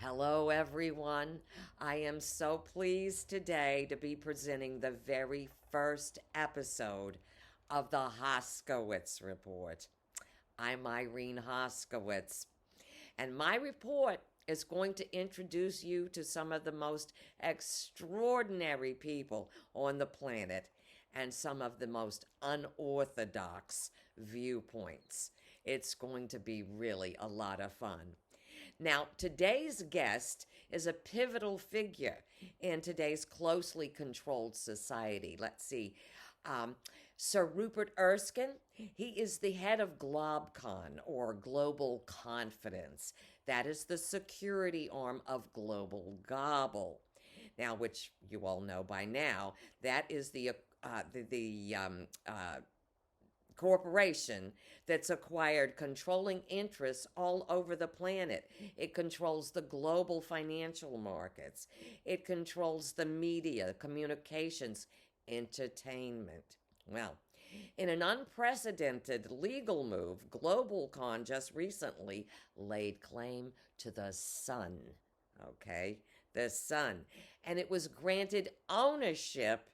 Hello, everyone. I am so pleased today to be presenting the very first episode of the Hoskowitz Report. I'm Irene Hoskowitz, and my report is going to introduce you to some of the most extraordinary people on the planet and some of the most unorthodox viewpoints. It's going to be really a lot of fun. Now, today's guest is a pivotal figure in today's closely controlled society. Let's see. Sir Rupert Erskine, he is the head of GlobCon, or Global Confidence. That is the security arm of Global Gobble. Now, which you all know by now, that is the corporation that's acquired controlling interests all over the planet. It controls the global financial markets. It controls the media, communications, entertainment. Well, in an unprecedented legal move, GlobalCon just recently laid claim to the sun. Okay? The sun. And it was granted ownership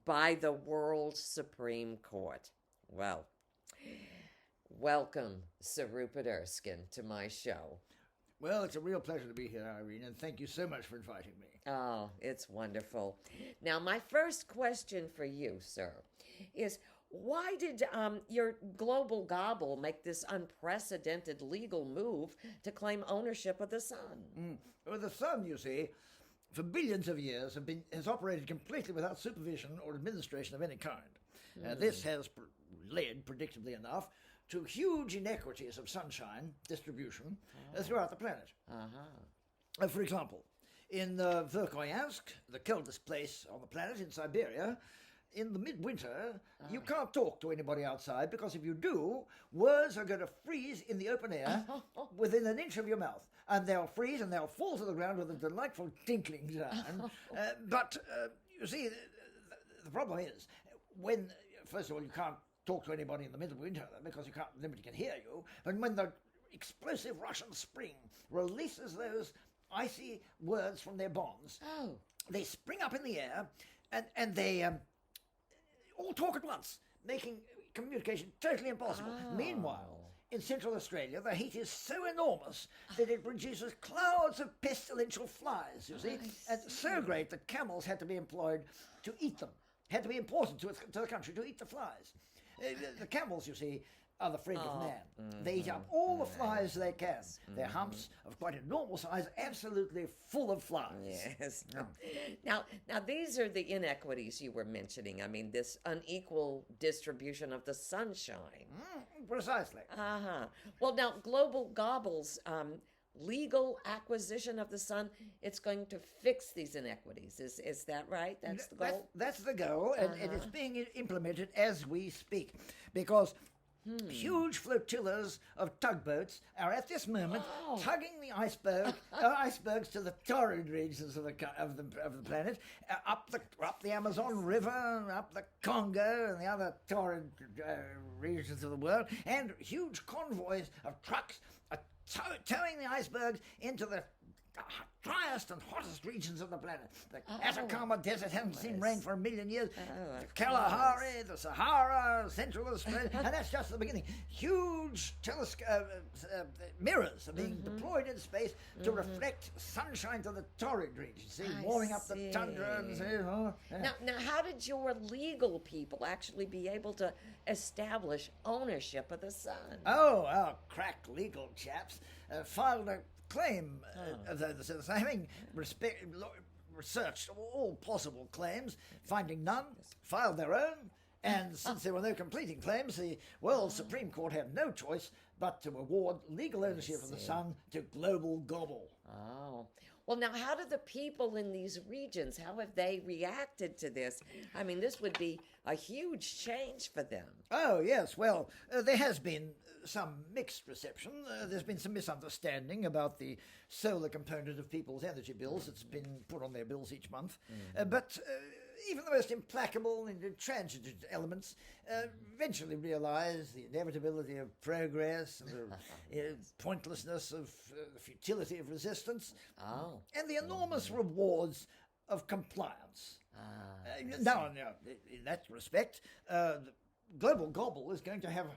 by the World Supreme Court. Well, welcome, Sir Rupert Erskine, to my show. Well, it's a real pleasure to be here, Irene, and thank you so much for inviting me. Oh, it's wonderful. Now, my first question for you, sir, is why did your Global Gobble make this unprecedented legal move to claim ownership of the sun? Well, the sun, you see, for billions of years has operated completely without supervision or administration of any kind. This has led, predictably enough, to huge inequities of sunshine distribution throughout the planet. For example, in Verkhoyansk, the coldest place on the planet in Siberia, in the midwinter, you can't talk to anybody outside because if you do, words are going to freeze in the open air within an inch of your mouth. And they'll freeze and they'll fall to the ground with a delightful tinkling sound. But you see, the problem is, when, first of all, you can't talk to anybody in the middle of winter because nobody can hear you, and when the explosive Russian spring releases those icy words from their bonds, they spring up in the air and they all talk at once, making communication totally impossible. Meanwhile, in Central Australia, the heat is so enormous that it produces clouds of pestilential flies, you see, and so great that camels had to be employed to eat them. Had to be important to the country to eat the flies. The camels, you see, are the friend of man. They eat up all the flies they can. Their humps of quite a normal size, absolutely full of flies. Yes. Now, these are the inequities you were mentioning. I mean, this unequal distribution of the sunshine. Precisely. Well, now, Global Gobble's legal acquisition of the sun, it's going to fix these inequities. Is that right? That's the goal? That's the goal, and it's being implemented as we speak, because huge flotillas of tugboats are at this moment tugging the icebergs to the torrid regions of the planet, up the Amazon River, up the Congo, and the other torrid regions of the world, and huge convoys of trucks are towing the icebergs into the driest and hottest regions of the planet. The Atacama Desert hasn't seen rain for 1,000,000 years. The Kalahari, the Sahara, Central Australia, and that's just the beginning. Huge mirrors are being deployed in space to reflect sunshine to the torrid regions, warming up the tundra. And, Now, how did your legal people actually be able to establish ownership of the sun? Our crack legal chaps filed a claim, having researched all possible claims, finding none, filed their own, and since there were no completing claims, the World Supreme Court had no choice but to award legal ownership of the sun to Global Gobble. Well, now, how do the people in these regions, how have they reacted to this? I mean, this would be a huge change for them. Oh, yes. Well, there has been some mixed reception. There's been some misunderstanding about the solar component of people's energy bills that's been put on their bills each month. But even the most implacable and intransigent elements eventually realize the inevitability of progress and the pointlessness of the futility of resistance, and the enormous rewards of compliance. Now, in that respect, the global gobble is going to have an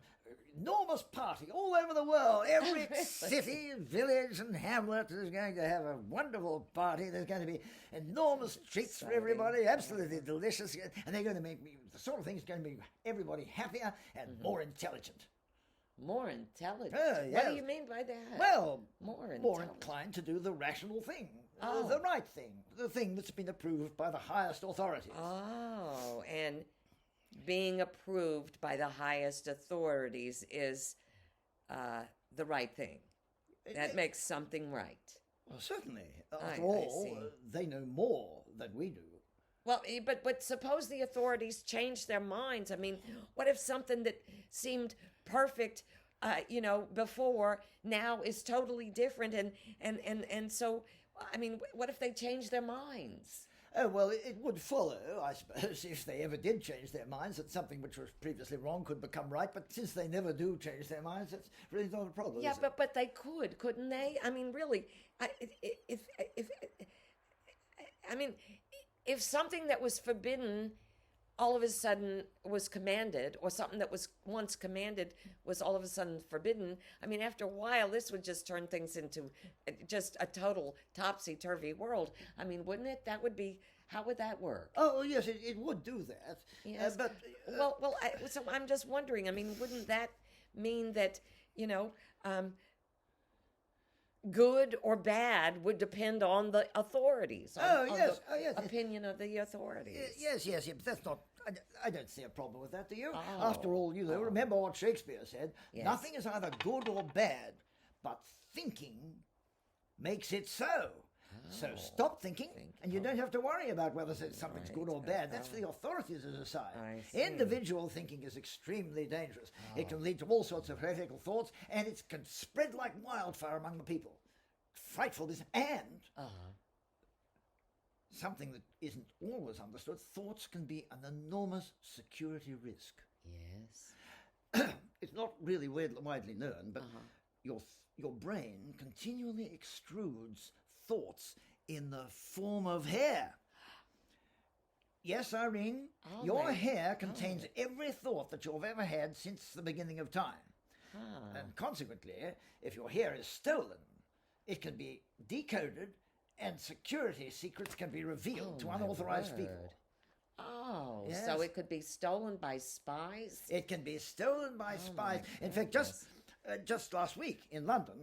enormous party all over the world. Every city, village, and hamlet is going to have a wonderful party. There's going to be enormous treats for everybody, absolutely delicious, and they're going to make the sort of thing is going to make everybody happier and more intelligent. More intelligent? Yes. What do you mean by that? Well, more inclined to do the rational thing, Oh. the right thing, the thing that's been approved by the highest authorities. Oh, and being approved by the highest authorities is the right thing. That makes something right. Well, certainly. After I all, see. they know more than we do. Well, but suppose the authorities change their minds. I mean, what if something that seemed perfect, before now is totally different, and so, I mean, what if they change their minds? Oh, well, it would follow, I suppose, if they ever did change their minds, that something which was previously wrong could become right. But since they never do change their minds, that's really not a problem. Yeah, is it? but they couldn't they? I mean, really, if something that was forbidden all of a sudden was commanded, or something that was once commanded was all of a sudden forbidden, I mean, after a while, this would just turn things into just a total topsy-turvy world. I mean, wouldn't it? How would that work? Oh, yes, it would do that. Yes. But So I'm just wondering, I mean, wouldn't that mean that, good or bad would depend on the authorities. On yes. the opinion of the authorities. Yes, but that's not. I don't see a problem with that, do you? Oh. After all, remember what Shakespeare said: Yes. nothing is either good or bad, but thinking makes it so. So stop thinking, and you don't have to worry about whether something's good or bad. That's for the authorities to decide. I see. Individual thinking is extremely dangerous. It can lead to all sorts of heretical thoughts, and it can spread like wildfire among the people. Frightful this, and something that isn't always understood, thoughts can be an enormous security risk. Yes. It's not really widely known, but your brain continually extrudes thoughts in the form of hair. Yes, Irene, your hair contains every thought that you've ever had since the beginning of time. And consequently, if your hair is stolen, it can be decoded and security secrets can be revealed to unauthorized people. Oh, Yes. so it could be stolen by spies? It can be stolen by spies. In fact, just last week in London,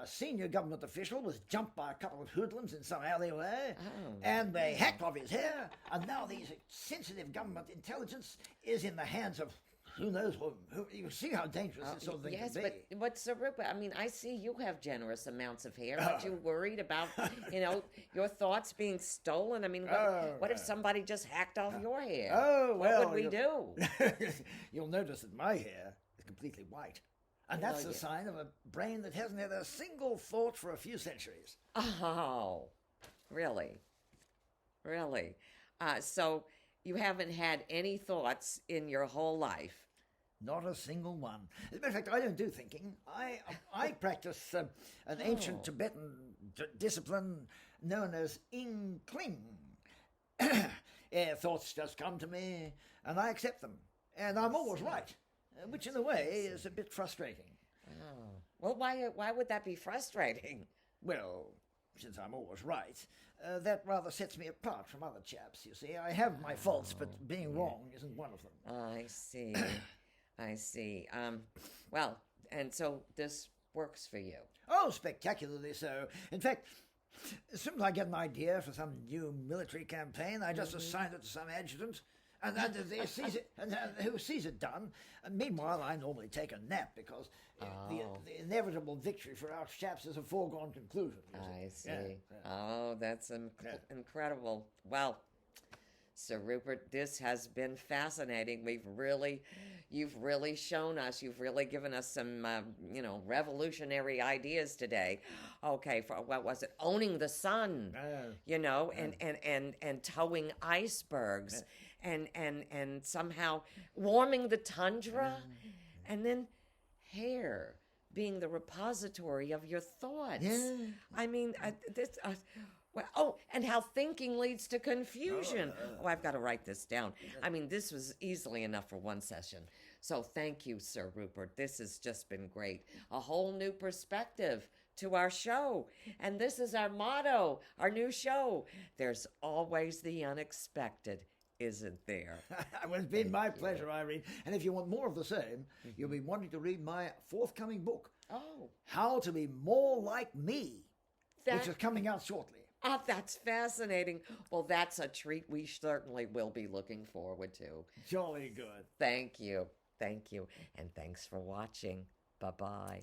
a senior government official was jumped by a couple of hoodlums in some alleyway, and they hacked off his hair, and now the sensitive government intelligence is in the hands of who knows whom. You see how dangerous this sort of thing Yes, can be. but Sir Rupert, I mean, I see you have generous amounts of hair. Aren't you worried about, your thoughts being stolen? I mean, what if somebody just hacked off your hair? Oh, well. What would we do? You'll notice that my hair is completely white. And that's a sign of a brain that hasn't had a single thought for a few centuries. Oh, really? Really? So you haven't had any thoughts in your whole life? Not a single one. As a matter of fact, I don't do thinking. I practice an ancient Tibetan discipline known as Kling. Thoughts just come to me, and I accept them. And I'm always right, which in a way is a bit frustrating. Oh. Well, why would that be frustrating? Well, since I'm always right, that rather sets me apart from other chaps, you see. I have my faults, but being wrong isn't one of them. I see. I see. Well, and so this works for you. Oh, spectacularly so. In fact, as soon as I get an idea for some new military campaign, I just assign it to some adjutant, and they sees it, and who sees it done. And meanwhile, I normally take a nap because the inevitable victory for our chaps is a foregone conclusion. I see. Yeah. Oh, that's incredible. Well, Sir Rupert, this has been fascinating. You've really shown us, you've really given us some, revolutionary ideas today. Okay, for what was it? Owning the sun, and towing icebergs, and somehow warming the tundra, and then hair being the repository of your thoughts. Yeah. I mean, and how thinking leads to confusion. I've got to write this down. I mean, this was easily enough for one session. So thank you, Sir Rupert. This has just been great. A whole new perspective to our show. And this is our motto, our new show. There's always the unexpected, isn't there? Well, it's been my pleasure, Irene. And if you want more of the same, you'll be wanting to read my forthcoming book, How to Be More Like Me, which is coming out shortly. Oh, that's fascinating. Well, that's a treat we certainly will be looking forward to. Jolly good. Thank you. Thank you. And thanks for watching. Bye-bye.